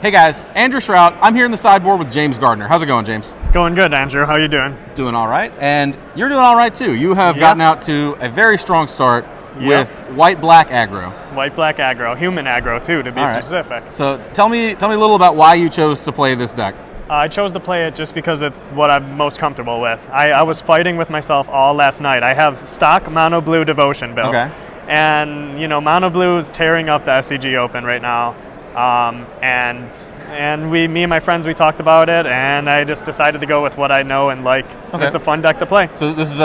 Hey guys, Andrew Shrout. I'm here in the sideboard with James Gardner. How's it going, James? Going good, Andrew. How you doing? Doing all right. And you're doing all right too. You have gotten out to a very strong start with white-black aggro. White-black aggro, human aggro too, to be specific. So tell me a little about why you chose to play this deck. I chose to play it just because it's what I'm most comfortable with. I was fighting with myself all last night. I have stock mono blue devotion builds. Okay. And you know, mono blue is tearing up the SCG Open right now. And me and my friends, we talked about it, and I just decided to go with what I know and like. Okay. It's a fun deck to play. So this is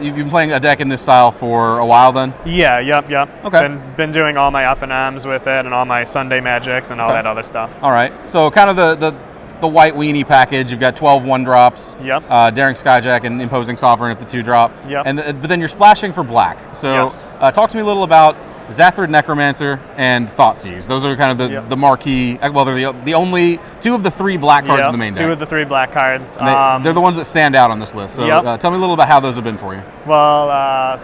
you've been playing a deck in this style for a while then? Yeah, yep. Okay. Been doing all my FNMs with it and all my Sunday Magics and all that other stuff. All right. So kind of the white weenie package. You've got 12 1-drops. Yep. Daring Skyjack and Imposing Sovereign at the 2-drop. Yep. And but then you're splashing for black. So talk to me a little about Zathrid Necromancer and Thoughtseize. Those are kind of the marquee. Well, they're the only two of the 3 black cards in the main deck. 2 of the 3 black cards. They're the ones that stand out on this list. So tell me a little about how those have been for you. Well,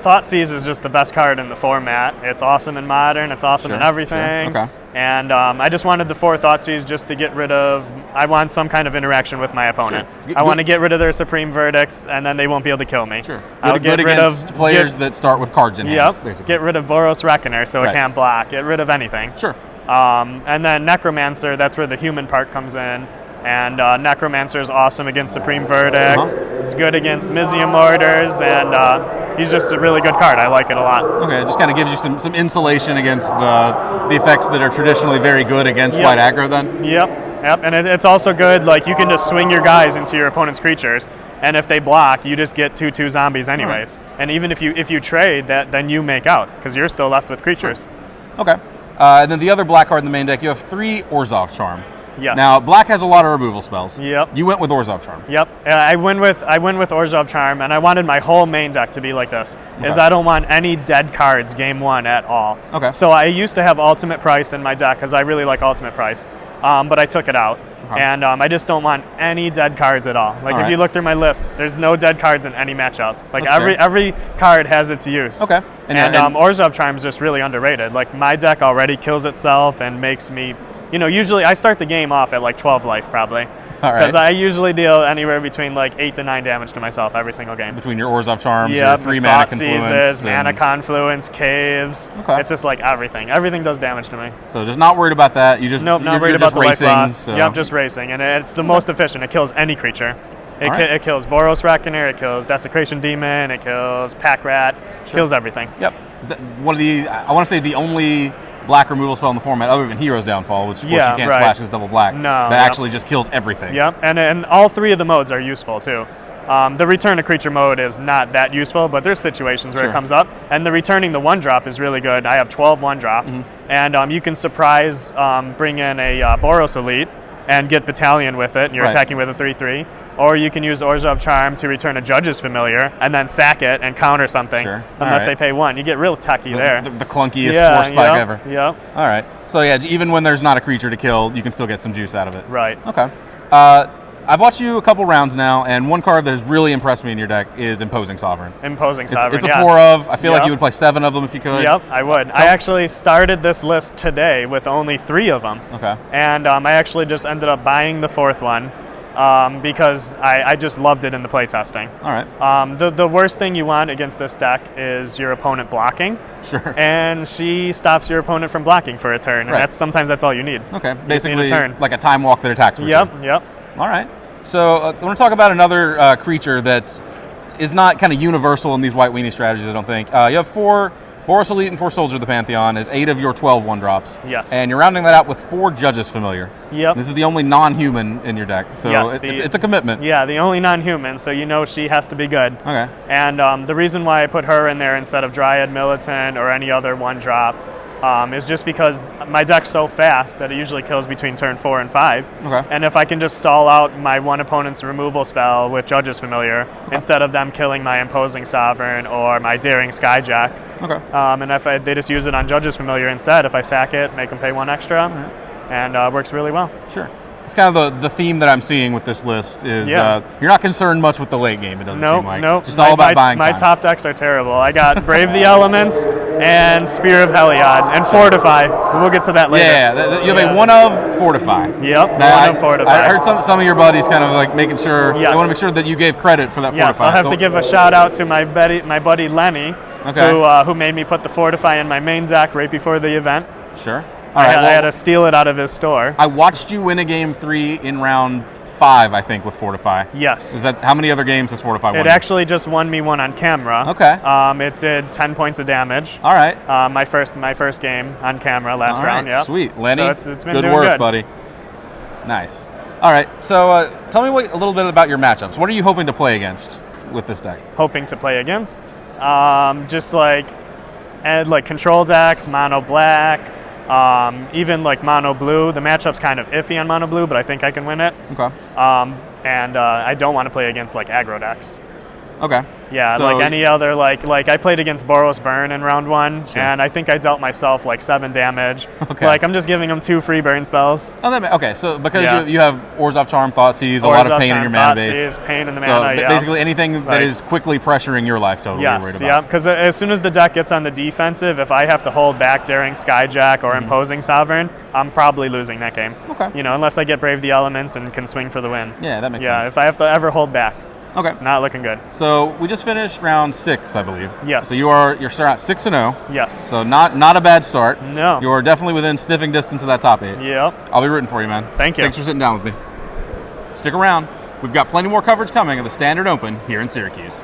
Thoughtseize is just the best card in the format. It's awesome in Modern. It's awesome in everything. Okay. And I just wanted the 4 Thoughtseize just to get rid of. I want some kind of interaction with my opponent. I want to get rid of their Supreme Verdicts, and then they won't be able to kill me. Sure. I'll get rid of players that start with cards in hand. Basically. Get rid of Boros Reckoner so it can't block. Get rid of anything. Sure. And then Necromancer, that's where the human part comes in. And Necromancer is awesome against Supreme Verdict. It's good against Mizium Mortars, and he's just a really good card. I like it a lot. Okay, it just kind of gives you some insulation against the effects that are traditionally very good against white aggro then? Yep, and it's also good, like you can just swing your guys into your opponent's creatures, and if they block, you just get 2/2 zombies anyways. And even if you trade that, then you make out, because you're still left with creatures. Sure. Okay, and then the other black card in the main deck, you have 3 Orzhov Charm. Yes. Now, black has a lot of removal spells. Yep. You went with Orzhov Charm. Yep. I went with Orzhov Charm, and I wanted my whole main deck to be like this. Is I don't want any dead cards game 1 at all. Okay. So I used to have Ultimate Price in my deck because I really like Ultimate Price, but I took it out. And I just don't want any dead cards at all. Like if you look through my list, there's no dead cards in any matchup. Like every card has its use. Okay. And Orzhov Charm is just really underrated. Like my deck already kills itself and makes me. You know, usually I start the game off at like 12 life probably. Because I usually deal anywhere between like 8 to 9 damage to myself every single game. Between your Orzhov Charms, your 3 Mana Confluence. Mana Confluence, Caves. Okay. It's just like everything. Everything does damage to me. So just not worried about that. You just not worried about the racing, life loss. So. Yep, just racing. And it's the most efficient. It kills any creature. It kills Boros Reckoner, it kills Desecration Demon, it kills Pack Rat, kills everything. Yep. Is that one of the, I want to say the only black removal spell in the format other than Hero's Downfall, which of course you can't splash as double black. No. That actually just kills everything. Yep, and all 3 of the modes are useful too. The return to creature mode is not that useful, but there's situations where it comes up. And the returning the 1-drop is really good. I have 12 1-drops, and you can surprise bring in a Boros Elite and get Battalion with it, and you're attacking with a 3/3. Or you can use Orzhov Charm to return a Judge's Familiar and then sack it and counter something unless they pay 1. You get real techy there. The clunkiest force spike ever. Yep. All right. So yeah, even when there's not a creature to kill, you can still get some juice out of it. Right. Okay. I've watched you a couple rounds now, and one card that has really impressed me in your deck is Imposing Sovereign. Imposing Sovereign, It's a 4 of. I feel like you would play 7 of them if you could. Yep, I would. I actually started this list today with only 3 of them. Okay. And I actually just ended up buying the 4th one. Because I just loved it in the playtesting. All right. The worst thing you want against this deck is your opponent blocking. Sure. And she stops your opponent from blocking for a turn. And sometimes that's all you need. Okay. Basically, like a time walk that attacks for you. Yep. All right. So I want to talk about another creature that is not kind of universal in these white weenie strategies, I don't think. You have 4 Boros Elite and 4 Soldier of the Pantheon is 8 of your 12 1-drops. Yes. And you're rounding that out with 4 Judges Familiar. Yep. This is the only non-human in your deck, so it's a commitment. Yeah, the only non-human, so you know she has to be good. Okay. And the reason why I put her in there instead of Dryad Militant or any other 1-drop is just because my deck's so fast that it usually kills between turn 4 and 5. Okay. And if I can just stall out my one opponent's removal spell with Judge's Familiar instead of them killing my Imposing Sovereign or my Daring Skyjack. Okay. And if they just use it on Judge's Familiar instead, if I sack it, make them pay 1 extra, and works really well. Sure. It's kind of the theme that I'm seeing with this list is you're not concerned much with the late game, it doesn't seem like. Nope. Just all about buying time. My top decks are terrible. I got Brave the Elements and Spear of Heliod, and Fortify. We'll get to that later. Yeah, you have a 1 of Fortify. Yep, Now, 1 of Fortify. I heard some of your buddies kind of like making sure, Yes. they want to make sure that you gave credit for that Yes, Fortify. I'll have to give a shout out to my buddy Lenny, who made me put the Fortify in my main deck right before the event. Sure. I had to steal it out of his store. I watched you win a game 3 in round 5, I think, with Fortify. Yes. Is that how many other games has Fortify won? It actually just won me one on camera. Okay. It did 10 points of damage. All right. My first game on camera last round. Yeah. Sweet, Lenny. So it's been good doing work, good. buddy. Nice. All right. So tell me a little bit about your matchups. What are you hoping to play against with this deck? Hoping to play against, just like control decks, mono black. Even like mono blue. The matchup's kind of iffy on mono blue, but I think I can win it. Okay. And I don't want to play against like aggro decks. Okay. Yeah, So- like any other like I played against Boros Burn in round 1, Sure. and I think I dealt myself like 7 damage. Okay. Like I'm just giving him 2 free burn spells. Oh, okay. So because Yeah. you have Orzhov Charm, Thoughtseize, a lot of pain in your mana base. Pain in the So mana. Yeah. basically anything that Right. is quickly pressuring your life total, you're worried Yes, about. yeah, because as soon as the deck gets on the defensive, if I have to hold back during Skyjack or Imposing Sovereign, I'm probably losing that game. Okay. You know, unless I get Brave the Elements and can swing for the win. Yeah, that makes Yeah, sense. if I have to ever hold back, Okay. it's not looking good. So we just finished round 6, I believe. Yes. So you're starting at 6-0. Yes. So not a bad start. No. You're definitely within sniffing distance of that top 8. Yep. I'll be rooting for you, man. Thank you. Thanks for sitting down with me. Stick around. We've got plenty more coverage coming of the Standard Open here in Syracuse.